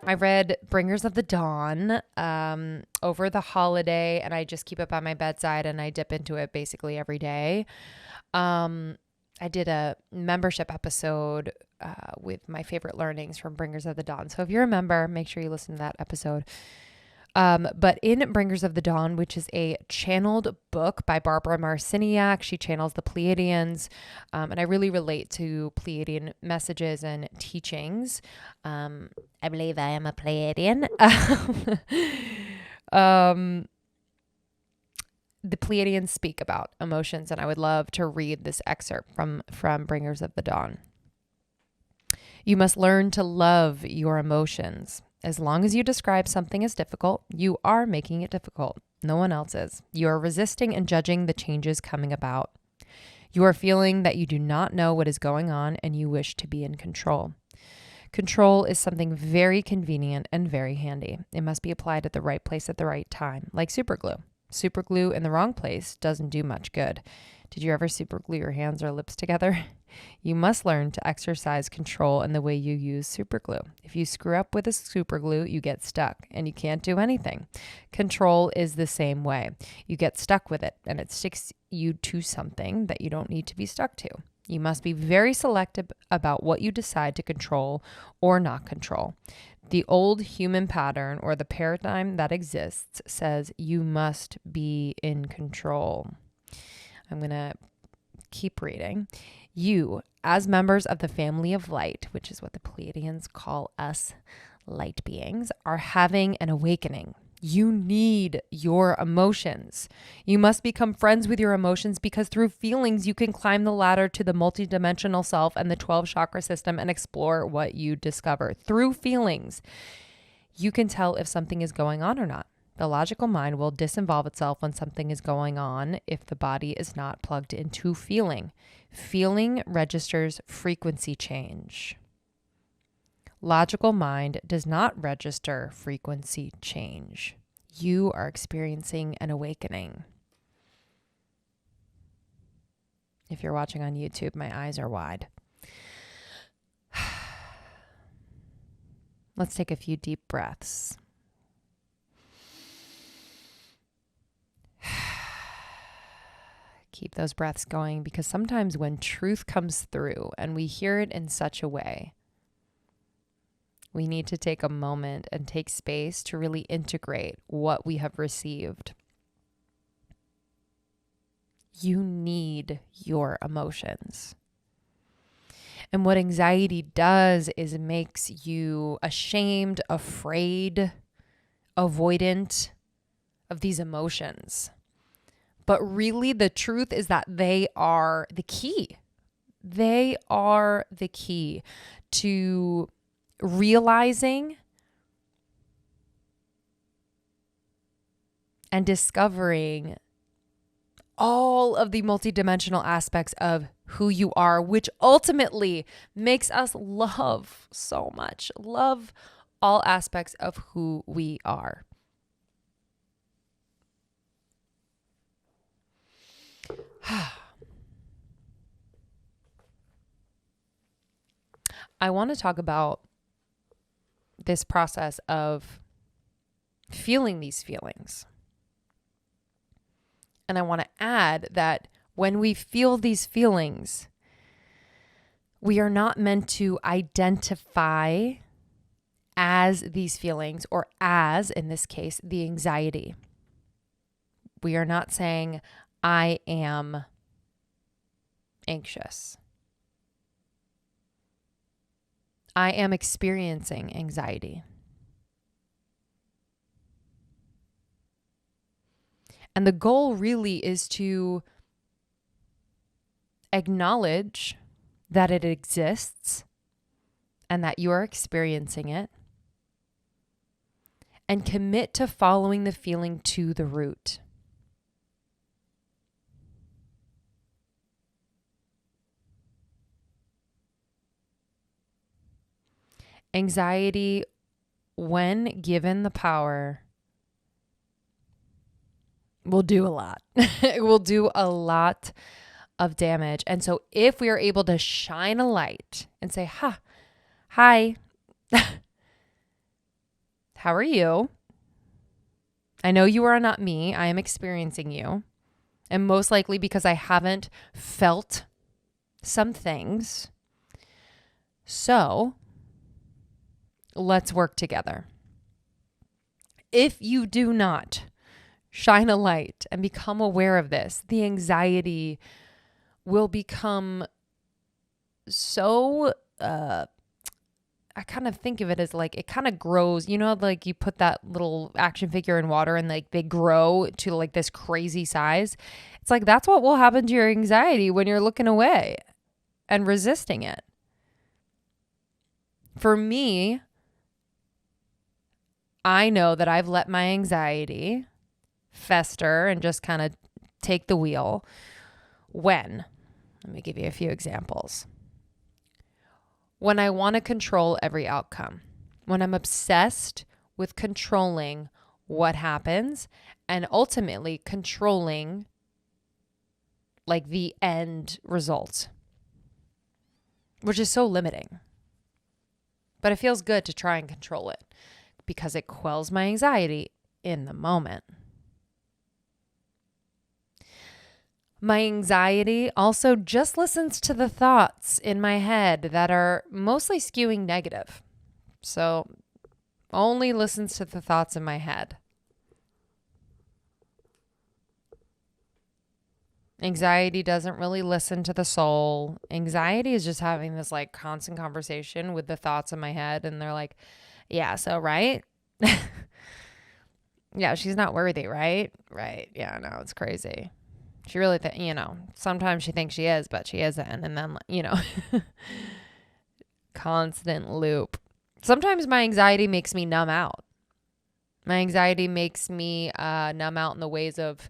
I read Bringers of the Dawn over the holiday, and I just keep it by my bedside and I dip into it basically every day. I did a membership episode with my favorite learnings from Bringers of the Dawn. So if you're a member, make sure you listen to that episode. But in Bringers of the Dawn, which is a channeled book by Barbara Marciniak, she channels the Pleiadians, and I really relate to Pleiadian messages and teachings. I believe I am a Pleiadian. The Pleiadians speak about emotions, and I would love to read this excerpt from Bringers of the Dawn. You must learn to love your emotions. As long as you describe something as difficult, you are making it difficult. No one else is. You are resisting and judging the changes coming about. You are feeling that you do not know what is going on and you wish to be in control. Control is something very convenient and very handy. It must be applied at the right place at the right time, like superglue. Superglue in the wrong place doesn't do much good. Did you ever superglue your hands or lips together? You must learn to exercise control in the way you use superglue. If you screw up with a superglue, you get stuck and you can't do anything. Control is the same way. You get stuck with it and it sticks you to something that you don't need to be stuck to. You must be very selective about what you decide to control or not control. The old human pattern or the paradigm that exists says you must be in control. I'm going to keep reading. You, as members of the family of light, which is what the Pleiadians call us, light beings, are having an awakening. You need your emotions. You must become friends with your emotions because through feelings, you can climb the ladder to the multidimensional self and the 12 chakra system and explore what you discover. Through feelings, you can tell if something is going on or not. The logical mind will disinvolve itself when something is going on if the body is not plugged into feeling. Feeling registers frequency change. Logical mind does not register frequency change. You are experiencing an awakening. If you're watching on YouTube, my eyes are wide. Let's take a few deep breaths. Keep those breaths going because sometimes when truth comes through and we hear it in such a way, we need to take a moment and take space to really integrate what we have received. You need your emotions. And what anxiety does is it makes you ashamed, afraid, avoidant of these emotions. But really, the truth is that they are the key. They are the key to realizing and discovering all of the multidimensional aspects of who you are, which ultimately makes us love so much. Love all aspects of who we are. I want to talk about this process of feeling these feelings. And I want to add that when we feel these feelings, we are not meant to identify as these feelings or as, in this case, the anxiety. We are not saying, I am anxious. I am experiencing anxiety. And the goal really is to acknowledge that it exists and that you are experiencing it, and commit to following the feeling to the root. Anxiety, when given the power, will do a lot. It will do a lot of damage. And so if we are able to shine a light and say, hi, how are you? I know you are not me. I am experiencing you. And most likely because I haven't felt some things. So let's work together. If you do not shine a light and become aware of this, the anxiety will become so, I kind of think of it as like, it kind of grows, like you put that little action figure in water and like they grow to like this crazy size. It's like, that's what will happen to your anxiety when you're looking away and resisting it. For me, I know that I've let my anxiety fester and just kind of take the wheel when, let me give you a few examples. When I want to control every outcome, when I'm obsessed with controlling what happens and ultimately controlling like the end result, which is so limiting. But it feels good to try and control it because it quells my anxiety in the moment. My anxiety also just listens to the thoughts in my head that are mostly skewing negative. So only listens to the thoughts in my head. Anxiety doesn't really listen to the soul. Anxiety is just having this like constant conversation with the thoughts in my head. And they're like, yeah, so right? Yeah, she's not worthy, right? Right. Yeah, no, it's crazy. She really, sometimes she thinks she is, but she isn't. And then, constant loop. Sometimes my anxiety makes me numb out. My anxiety makes me numb out in the ways of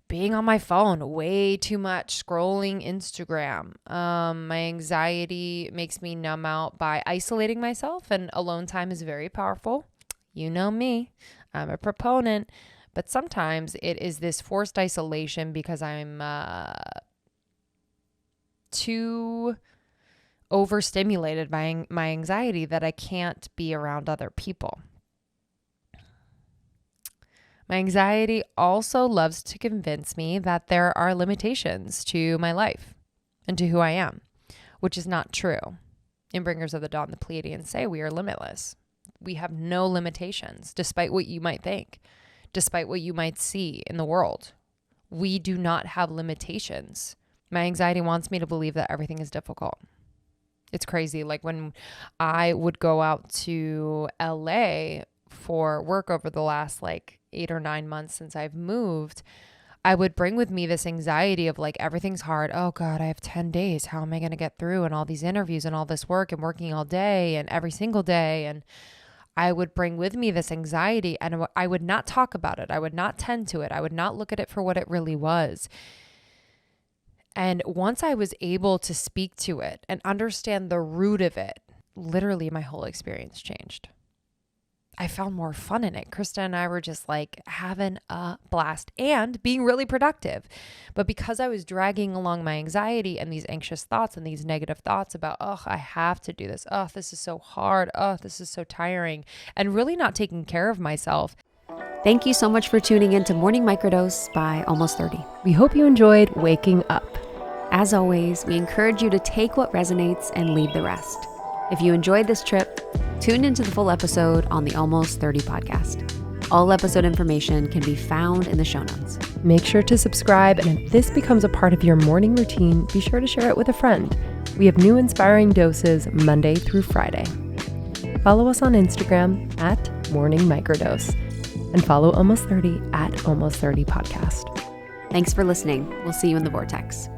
being on my phone way too much, scrolling Instagram. My anxiety makes me numb out by isolating myself, and alone time is very powerful. You know me, I'm a proponent. But sometimes it is this forced isolation because I'm too overstimulated by my anxiety that I can't be around other people. My anxiety also loves to convince me that there are limitations to my life and to who I am, which is not true. In Bringers of the Dawn, the Pleiadians say we are limitless. We have no limitations, despite what you might think. Despite what you might see in the world, we do not have limitations. My anxiety wants me to believe that everything is difficult. It's crazy. Like when I would go out to LA for work over the last 8 or 9 months since I've moved, I would bring with me this anxiety of like, everything's hard. Oh God, I have 10 days. How am I going to get through? And all these interviews and all this work and working all day and every single day. And I would bring with me this anxiety and I would not talk about it. I would not tend to it. I would not look at it for what it really was. And once I was able to speak to it and understand the root of it, literally my whole experience changed. I found more fun in it. Krista and I were just like having a blast and being really productive. But because I was dragging along my anxiety and these anxious thoughts and these negative thoughts about, I have to do this. This is so hard. This is so tiring. And really not taking care of myself. Thank you so much for tuning in to Morning Microdose by Almost 30. We hope you enjoyed waking up. As always, we encourage you to take what resonates and leave the rest. If you enjoyed this trip, tune into the full episode on the Almost 30 podcast. All episode information can be found in the show notes. Make sure to subscribe, and if this becomes a part of your morning routine, be sure to share it with a friend. We have new inspiring doses Monday through Friday. Follow us on Instagram at Morning Microdose, and follow Almost 30 at Almost 30 Podcast. Thanks for listening. We'll see you in the vortex.